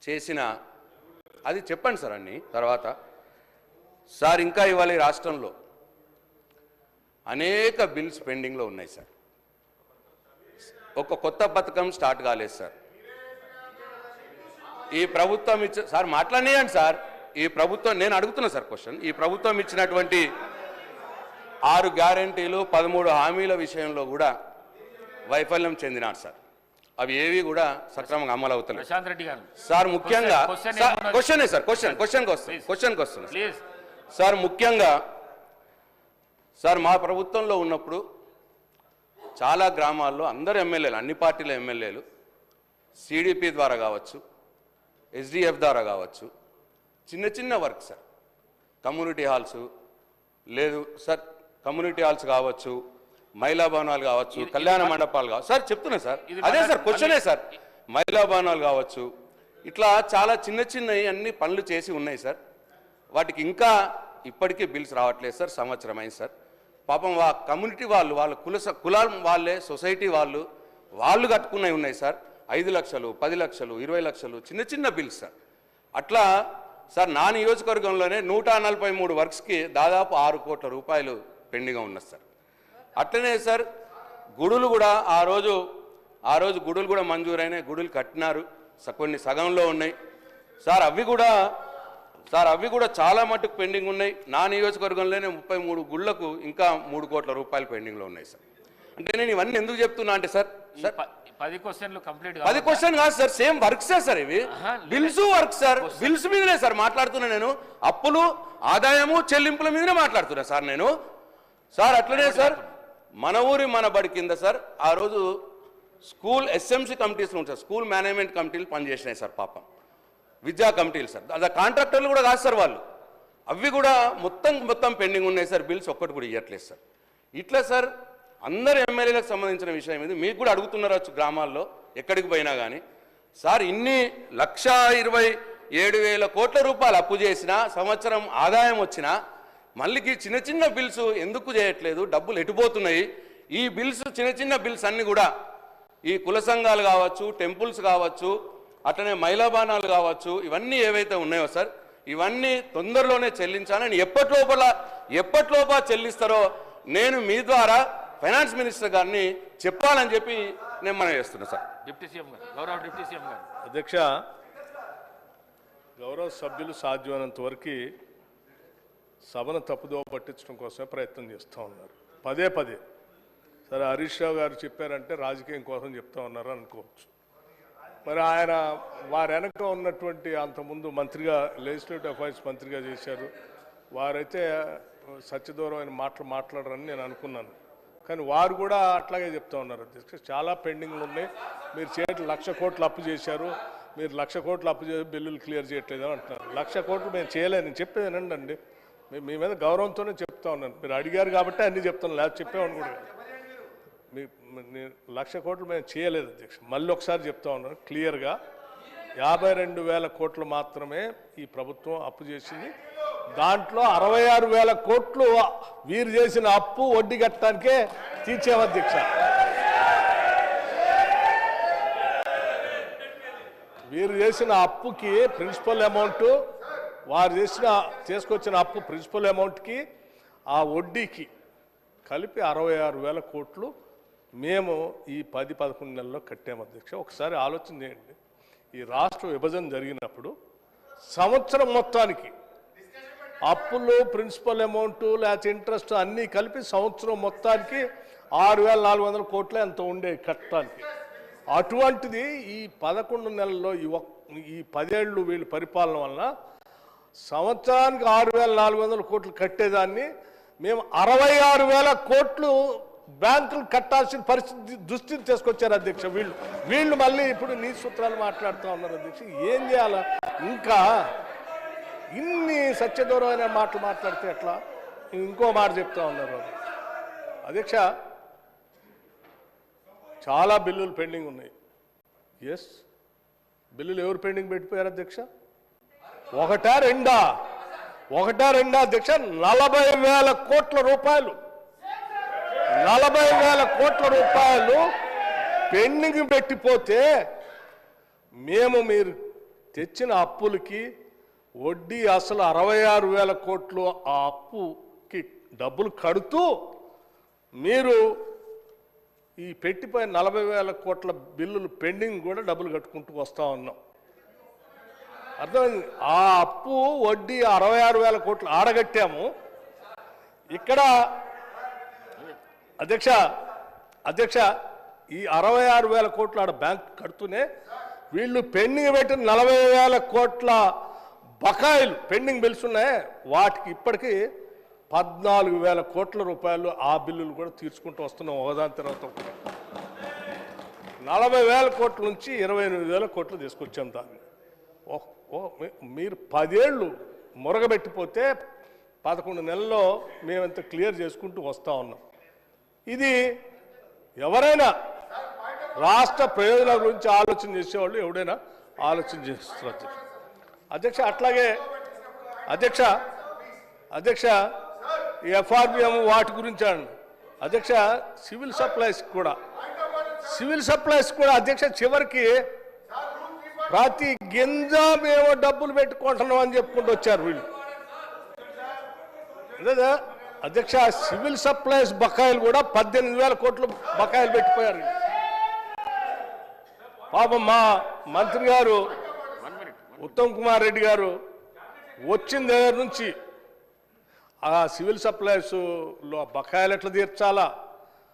చేసిన అది చెప్పండి సార్ అన్ని తర్వాత సార్ ఇంకా ఇవాళ ఈ రాష్ట్రంలో అనేక బిల్స్ పెండింగ్లో ఉన్నాయి సార్. ఒక కొత్త పథకం స్టార్ట్ కాలేదు సార్. ఈ ప్రభుత్వం సార్ మాట్లాడేయండి సార్. ఈ ప్రభుత్వం నేను అడుగుతున్నా సార్ క్వశ్చన్. ఈ ప్రభుత్వం ఇచ్చినటువంటి 6 గ్యారెంటీలు 13 హామీల విషయంలో కూడా వైఫల్యం చెందినారు సార్. అవి ఏవి కూడా సక్రమంగా అమలు అవుతున్నాయి సార్. ముఖ్యంగా క్వశ్చనే సార్ క్వశ్చన్కి వస్తుంది సార్. ముఖ్యంగా సార్ మా ప్రభుత్వంలో ఉన్నప్పుడు చాలా గ్రామాల్లో అందరు ఎమ్మెల్యేలు, అన్ని పార్టీల ఎమ్మెల్యేలు సిడిపి ద్వారా కావచ్చు, ఎస్డిఎఫ్ ద్వారా కావచ్చు, చిన్న చిన్న వర్క్ సార్, కమ్యూనిటీ హాల్స్ లేదు సార్, కమ్యూనిటీ హాల్స్ కావచ్చు, మహిళా భవనాలు కావచ్చు, కళ్యాణ మండపాలు కావచ్చు సార్. చెప్తున్నా సార్, అదే సార్ క్వశ్చనే సార్. మహిళా భవనాలు కావచ్చు, ఇట్లా చాలా చిన్న చిన్నవి అన్ని పనులు చేసి ఉన్నాయి సార్. వాటికి ఇంకా ఇప్పటికీ బిల్స్ రావట్లేదు సార్. సంవత్సరం అయింది సార్. పాపం కమ్యూనిటీ వాళ్ళ కులాల వాళ్ళే, సొసైటీ వాళ్ళు కట్టుకున్నవి ఉన్నాయి సార్. 5 లక్షలు, 10 లక్షలు, 20 లక్షలు చిన్న చిన్న బిల్స్ సార్. అట్లా సార్ నా నియోజకవర్గంలోనే 143 వర్క్స్కి దాదాపు 6 కోట్ల రూపాయలు పెండింగ్గా ఉన్నది సార్. అట్లనే సార్ గుడులు కూడా ఆ రోజు గుడులు కూడా మంజూరైనాయి, గుడులు కట్టినారు, కొన్ని సగంలో ఉన్నాయి సార్. అవి కూడా చాలా మట్టుకు పెండింగ్ ఉన్నాయి. నా నియోజకవర్గంలోనే 33 గుళ్లకు ఇంకా 3 కోట్ల రూపాయలు పెండింగ్లో ఉన్నాయి సార్. అంటే నేను ఇవన్నీ ఎందుకు చెప్తున్నా అంటే సార్ 10 క్వశ్చన్లు కంప్లీట్ 10 క్వశ్చన్ కాదు సార్, సేమ్ వర్క్సే సార్. ఇవి బిల్స్ వర్క్ సార్. బిల్స్ మీదనే సార్ మాట్లాడుతున్నా నేను. అప్పులు, ఆదాయము, చెల్లింపుల మీదనే మాట్లాడుతున్నా సార్ నేను. సార్ అట్లనే సార్ మన ఊరి మన బడి కింద సార్ ఆ రోజు స్కూల్ ఎస్ఎంసీ కమిటీస్లో ఉంటారు, స్కూల్ మేనేజ్మెంట్ కమిటీలు పనిచేసినాయి సార్. పాపం విద్యా కమిటీలు సార్, అది కాంట్రాక్టర్లు కూడా కాదు సార్ వాళ్ళు. అవి కూడా మొత్తం పెండింగ్ ఉన్నాయి సార్. బిల్స్ ఒక్కటి కూడా ఇవ్వట్లేదు సార్. ఇట్లా సార్ అందరు ఎమ్మెల్యేలకు సంబంధించిన విషయం ఇది. మీకు కూడా అడుగుతున్నారు గ్రామాల్లో ఎక్కడికి పోయినా కానీ సార్. ఇన్ని 1,27,000 కోట్ల రూపాయలు అప్పు చేసినా, సంవత్సరం ఆదాయం వచ్చినా మళ్ళీకి చిన్న చిన్న బిల్స్ ఎందుకు చేయట్లేదు? డబ్బులు ఎటుపోతున్నాయి? ఈ బిల్స్, చిన్న చిన్న బిల్స్ అన్నీ కూడా ఈ కుల సంఘాలు కావచ్చు, టెంపుల్స్ కావచ్చు, అట్లనే మహిళా భవనాలు కావచ్చు, ఇవన్నీ ఏవైతే ఉన్నాయో సార్ ఇవన్నీ తొందరలోనే చెల్లించాలని ఎప్పటిలోపా చెల్లిస్తారో నేను మీ ద్వారా ఫైనాన్స్ మినిస్టర్ గారిని చెప్పాలని చెప్పి నేను మనం చేస్తున్నా సార్. డిప్యూటీ సీఎం గారు, గౌరవ డిప్యూటీ సీఎం గారు. అధ్యక్ష, గౌరవ సభ్యులు సాధ్యమైనంత వరకు సభను తప్పుదోవ పట్టించడం కోసమే ప్రయత్నం చేస్తూ ఉన్నారు. పదే సరే హరీష్ రావు గారు చెప్పారంటే రాజకీయం కోసం చెప్తా ఉన్నారు అనుకోవచ్చు. మరి ఆయన వారి వెనక ఉన్నటువంటి అంతకుముందు మంత్రిగా, లెజిస్లేటివ్ అఫైర్స్ మంత్రిగా చేశారు. వారైతే సత్యదూరమైన మాట్లాడరని నేను అనుకున్నాను. కానీ వారు కూడా అట్లాగే చెప్తా ఉన్నారు. అధ్యక్ష, చాలా పెండింగ్లు ఉన్నాయి. మీరు 1,00,000 కోట్లు అప్పు చేశారు, మీరు 1,00,000 కోట్లు అప్పు చేసి బిల్లులు క్లియర్ చేయట్లేదు అని అంటున్నారు. 1,00,000 కోట్లు మేము చేయలేని చెప్పేదేనండి అండి. మీ మీద గౌరవంతోనే చెప్తా ఉన్నాను. మీరు అడిగారు కాబట్టి అన్నీ చెప్తాను, లేకపోతే చెప్పేవాడిని కూడా. 1,00,000 కోట్లు మేము చేయలేదు అధ్యక్ష. మళ్ళీ ఒకసారి చెప్తా ఉన్నాను క్లియర్గా. 52,000 కోట్లు మాత్రమే ఈ ప్రభుత్వం అప్పు చేసింది. దాంట్లో 66,000 కోట్లు వీరు చేసిన అప్పు వడ్డీ కట్టడానికే తీర్చాం అధ్యక్ష. వీరు చేసిన అప్పుకి ప్రిన్సిపల్ అమౌంట్, వారు తీసుకొచ్చిన అప్పు ప్రిన్సిపల్ అమౌంట్కి ఆ వడ్డీకి కలిపి 66,000 కోట్లు మేము ఈ 10-11 నెలల్లో కట్టాము అధ్యక్ష. ఒకసారి ఆలోచన చేయండి. ఈ రాష్ట్ర విభజన జరిగినప్పుడు సంవత్సరం మొత్తానికి అప్పులు, ప్రిన్సిపల్ అమౌంట్, లేకపోతే ఇంట్రెస్ట్ అన్నీ కలిపి సంవత్సరం మొత్తానికి 6,400 కోట్లే ఎంత ఉండే కట్టడానికి. అటువంటిది ఈ 11 నెలల్లో ఈ 10 ఏళ్ళు వీళ్ళు పరిపాలన వలన సంవత్సరానికి 6,400 కోట్లు కట్టేదాన్ని మేము 66,000 కోట్లు బ్యాంకులు కట్టాల్సిన పరిస్థితి దుస్థితి తీసుకొచ్చారు అధ్యక్ష. వీళ్ళు మళ్ళీ ఇప్పుడు నీ సూత్రాలు మాట్లాడుతూ ఉన్నారు అధ్యక్ష. ఏం చేయాలా? ఇంకా ఇన్ని సత్యదూరమైన మాటలు మాట్లాడితే ఎట్లా? ఇంకో మాట చెప్తా ఉన్నారు అధ్యక్ష. చాలా బిల్లులు పెండింగ్ ఉన్నాయి. ఎస్, బిల్లులు ఎవరు పెండింగ్ పెట్టిపోయారు అధ్యక్ష? ఒకటా రెండా అధ్యక్ష? 40,000 కోట్ల రూపాయలు, 40,000 కోట్ల రూపాయలు పెండింగ్ పెట్టిపోతే మీరు తెచ్చిన అప్పులకి వడ్డీ అసలు 66,000 కోట్లు ఆ అప్పుకి డబ్బులు కడుతూ మీరు ఈ పెట్టిపోయిన 40,000 కోట్ల బిల్లులు పెండింగ్ కూడా డబ్బులు కట్టుకుంటూ వస్తూ ఉన్నాం. అర్థమైంది. ఆ అప్పు వడ్డీ 66,000 కోట్లు ఆడగట్టాము. ఇక్కడ అధ్యక్ష ఈ 66,000 కోట్లు ఆడ బ్యాంక్ కడుతూనే వీళ్ళు పెండింగ్ పెట్టిన 40,000 కోట్ల బకాయిలు పెండింగ్ బిల్స్ ఉన్నాయి. వాటికి ఇప్పటికీ 14,000 కోట్ల రూపాయలు ఆ బిల్లులు కూడా తీర్చుకుంటూ వస్తున్నాం ఒకదాని తర్వాత. 40,000 కోట్ల నుంచి 28,000 కోట్లు తీసుకొచ్చాం దాన్ని. మీరు 10 ఏళ్ళు మొరగబెట్టిపోతే 11 నెలల్లో మేమంత క్లియర్ చేసుకుంటూ వస్తూ ఉన్నాం. ఇది ఎవరైనా రాష్ట్ర ప్రయోజనాల గురించి ఆలోచన చేసేవాళ్ళు ఎవడైనా ఆలోచన చేస్తున్నారు అధ్యక్ష. అట్లాగే అధ్యక్ష ఈ ఎఫ్ఆర్బిఎం వాటి గురించి అధ్యక్ష సివిల్ సప్లైస్ కూడా అధ్యక్ష చివరికి ప్రతి గింజ మేము డబ్బులు పెట్టుకుంటున్నాం అని చెప్పుకుంటూ వచ్చారు వీళ్ళు. అదే అధ్యక్ష సివిల్ సప్లైస్ బకాయిలు కూడా 18,000 కోట్లు బకాయిలు పెట్టిపోయారు. పాపం మా మంత్రి గారు ఉత్తమ్ కుమార్ రెడ్డి గారు వచ్చిన దగ్గర నుంచి ఆ సివిల్ సప్లైస్లో బకాయిలు ఎట్లా తీర్చాలా,